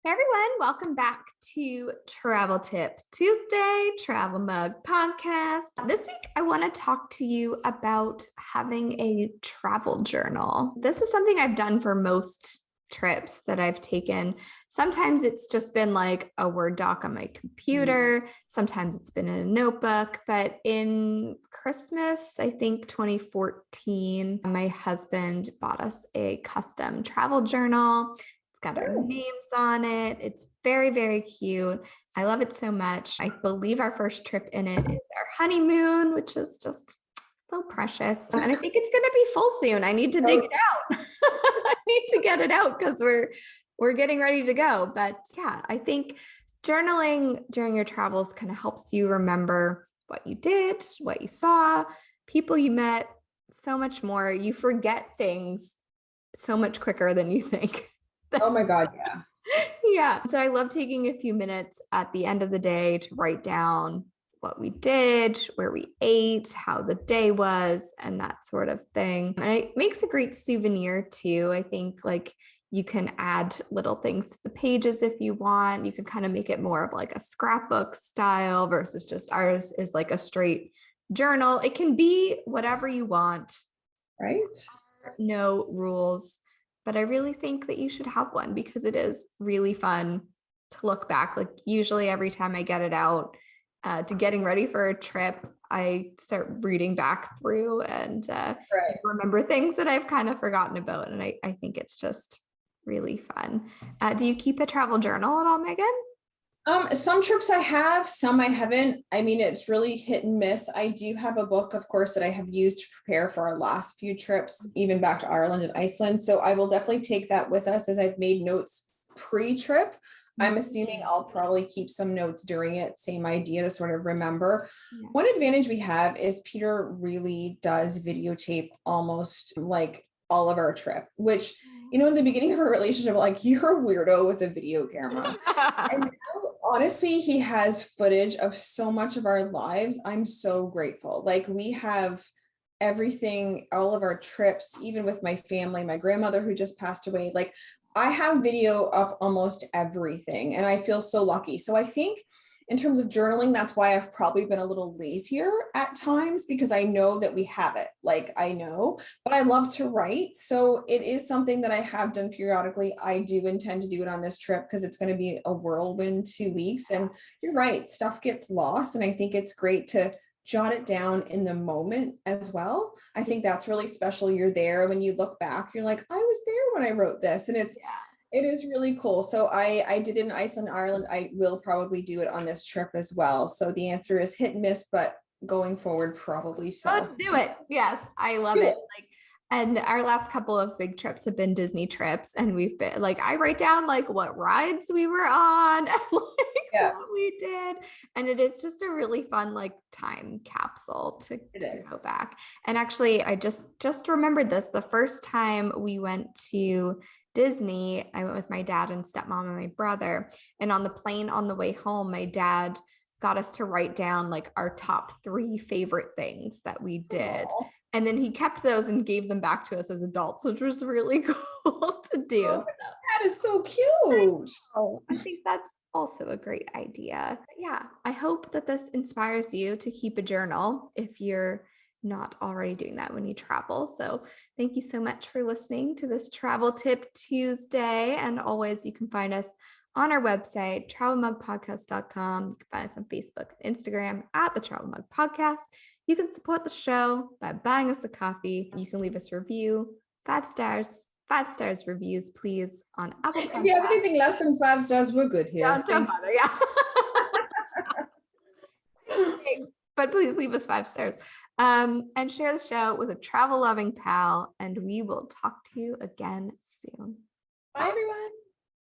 Hey everyone, welcome back to Travel Tip Tuesday, Travel Mug Podcast. This week, I want to talk to you about having a travel journal. This is something I've done for most trips that I've taken. Sometimes it's just been like a Word doc on my computer. Sometimes it's been in a notebook. But in Christmas, I think 2014, my husband bought us a custom travel journal. Got our names on it. It's very, very cute. I love it so much. I believe our first trip in it is our honeymoon, which is just so precious. And I think it's going to be full soon. I need to dig it out. I need to get it out because we're getting ready to go. But yeah, I think journaling during your travels kind of helps you remember what you did, what you saw, people you met, so much more. You forget things so much quicker than you think. Oh my God, yeah. Yeah. So I love taking a few minutes at the end of the day to write down what we did, where we ate, how the day was, and that sort of thing. And it makes a great souvenir too. I think like you can add little things to the pages if you want. You can kind of make it more of like a scrapbook style versus just ours is like a straight journal. It can be whatever you want. Right? No rules. But I really think that you should have one because it is really fun to look back. Like usually every time I get it out to getting ready for a trip, I start reading back through and remember things that I've kind of forgotten about. And I think it's just really fun. Do you keep a travel journal at all, Megan? Some trips I have, some I haven't. I mean, it's really hit and miss. I do have a book, of course, that I have used to prepare for our last few trips, even back to Ireland and Iceland. So I will definitely take that with us as I've made notes pre-trip. I'm assuming I'll probably keep some notes during it. Same idea to sort of remember. Yeah. One advantage we have is Peter really does videotape almost like all of our trip, which, you know, in the beginning of our relationship, like you're a weirdo with a video camera. And now, honestly, he has footage of so much of our lives. I'm so grateful. Like we have everything, all of our trips, even with my family, my grandmother who just passed away, like I have video of almost everything and I feel so lucky. So I think in terms of journaling, that's why I've probably been a little lazier at times because I know that we have it. Like I know, but I love to write. So it is something that I have done periodically. I do intend to do it on this trip because it's going to be a whirlwind 2 weeks. And you're right, stuff gets lost. And I think it's great to jot it down in the moment as well. I think that's really special. You're there when you look back, you're like, I was there when I wrote this. And it is really cool. So I did it in Iceland, Ireland. I will probably do it on this trip as well. So the answer is hit and miss, but going forward, probably so. Oh, do it. Yes, I love it. Like, and our last couple of big trips have been Disney trips, and we've been like, I write down like what rides we were on, and like what we did, and it is just a really fun like time capsule to go back. And actually, I just remembered this. The first time we went to Disney, I went with my dad and stepmom and my brother, and on the plane on the way home, my dad got us to write down like our top 3 favorite things that we did. Aww. And then he kept those and gave them back to us as adults, which was really cool to do. Oh, that is so cute. I think that's also a great idea. But yeah, I hope that this inspires you to keep a journal if you're not already doing that when you travel. So thank you so much for listening to this Travel Tip Tuesday. And always, you can find us on our website, travelmugpodcast.com. You can find us on Facebook and Instagram at the Travel Mug Podcast. You can support the show by buying us a coffee. You can leave us a review, 5 stars. 5 stars reviews, please, on Apple Podcasts. If you have anything less than 5 stars, we're good here. Don't bother, yeah. But please leave us 5 stars. And share the show with a travel-loving pal, and we will talk to you again soon. Bye, everyone.